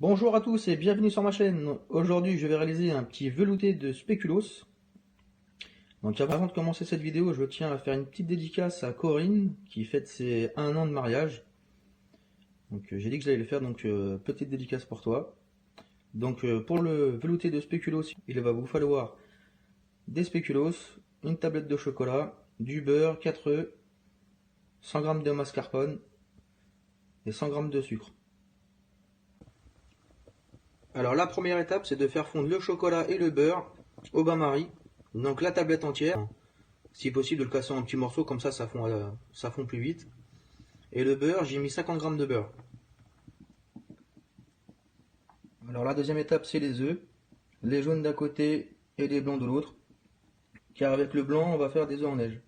Bonjour à tous et bienvenue sur ma chaîne. Aujourd'hui, je vais réaliser un petit velouté de spéculoos. Donc avant de commencer cette vidéo, je tiens à faire une petite dédicace à Corinne qui fête ses 1 an de mariage. Donc j'ai dit que j'allais le faire, donc petite dédicace pour toi. Donc pour le velouté de spéculoos, il va vous falloir des spéculoos, une tablette de chocolat, du beurre, 4 œufs, 100 g de mascarpone et 100 g de sucre. Alors la première étape, c'est de faire fondre le chocolat et le beurre au bain-marie. Donc la tablette entière, si possible de le casser en petits morceaux, comme ça fond plus vite. Et le beurre, j'ai mis 50 g de beurre. Alors la deuxième étape, c'est les œufs, les jaunes d'un côté et les blancs de l'autre, car avec le blanc, on va faire des œufs en neige.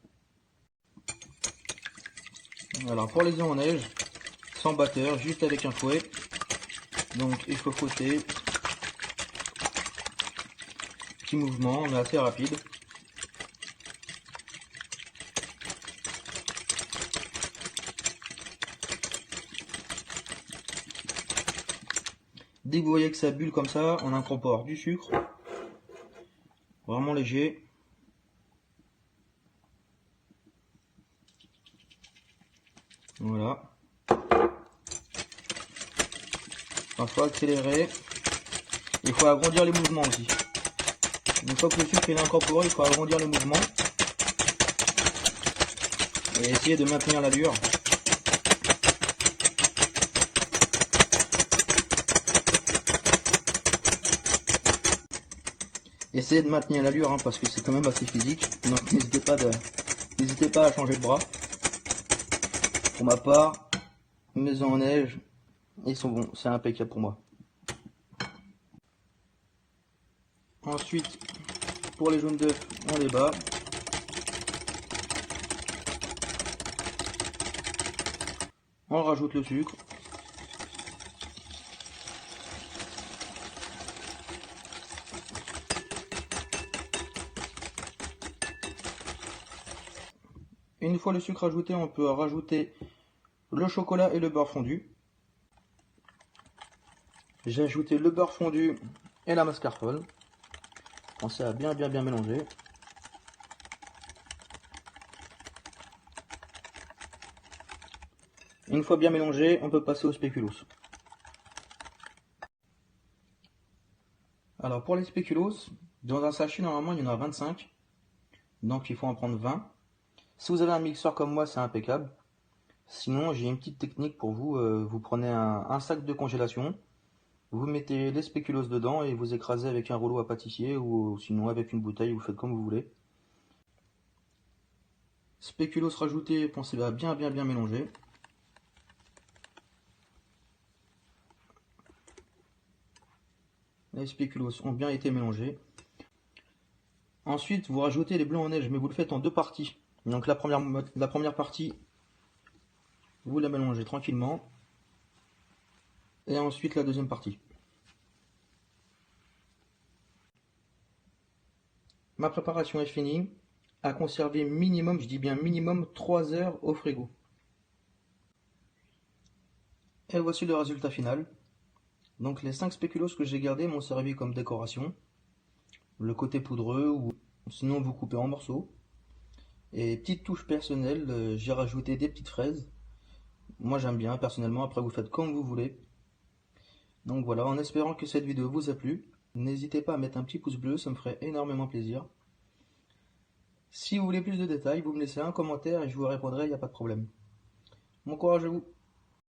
Alors pour les œufs en neige, sans batteur, juste avec un fouet. Donc il faut fouetter. Petit mouvement, mais assez rapide. Dès que vous voyez que ça bulle comme ça, on incorpore du sucre, vraiment léger. Voilà. Il faut accélérer. Il faut agrandir les mouvements aussi. Une fois que le sucre est incorporé, il faut agrandir les mouvements. Et essayer de maintenir l'allure. Essayez de maintenir l'allure hein, parce que c'est quand même assez physique. Donc n'hésitez pas à changer de bras. Pour ma part, mes œufs en neige, ils sont bons, c'est impeccable pour moi. Ensuite, pour les jaunes d'œufs, on les bat. On rajoute le sucre. Une fois le sucre ajouté, on peut rajouter le chocolat et le beurre fondu. J'ai ajouté le beurre fondu et la mascarpone. Pensez à bien mélanger. Une fois bien mélangé, on peut passer au spéculoos. Alors pour les spéculoos, dans un sachet normalement il y en a 25. Donc il faut en prendre 20. Si vous avez un mixeur comme moi, c'est impeccable. Sinon, j'ai une petite technique pour vous. Vous prenez un sac de congélation, vous mettez les spéculoos dedans et vous écrasez avec un rouleau à pâtissier ou sinon avec une bouteille, vous faites comme vous voulez. Spéculoos rajoutés, pensez à bien mélanger. Les spéculoos ont bien été mélangés. Ensuite, vous rajoutez les blancs en neige, mais vous le faites en deux parties. Donc la première partie, vous la mélangez tranquillement. Et ensuite la deuxième partie. Ma préparation est finie. À conserver minimum, je dis bien minimum 3 heures au frigo. Et voici le résultat final. Donc les 5 spéculoos que j'ai gardés m'ont servi comme décoration. Le côté poudreux ou sinon vous coupez en morceaux. Et petite touche personnelle, j'ai rajouté des petites fraises. Moi j'aime bien personnellement, après vous faites comme vous voulez. Donc voilà, en espérant que cette vidéo vous a plu, n'hésitez pas à mettre un petit pouce bleu, ça me ferait énormément plaisir. Si vous voulez plus de détails, vous me laissez un commentaire et je vous répondrai, il n'y a pas de problème. Bon courage à vous!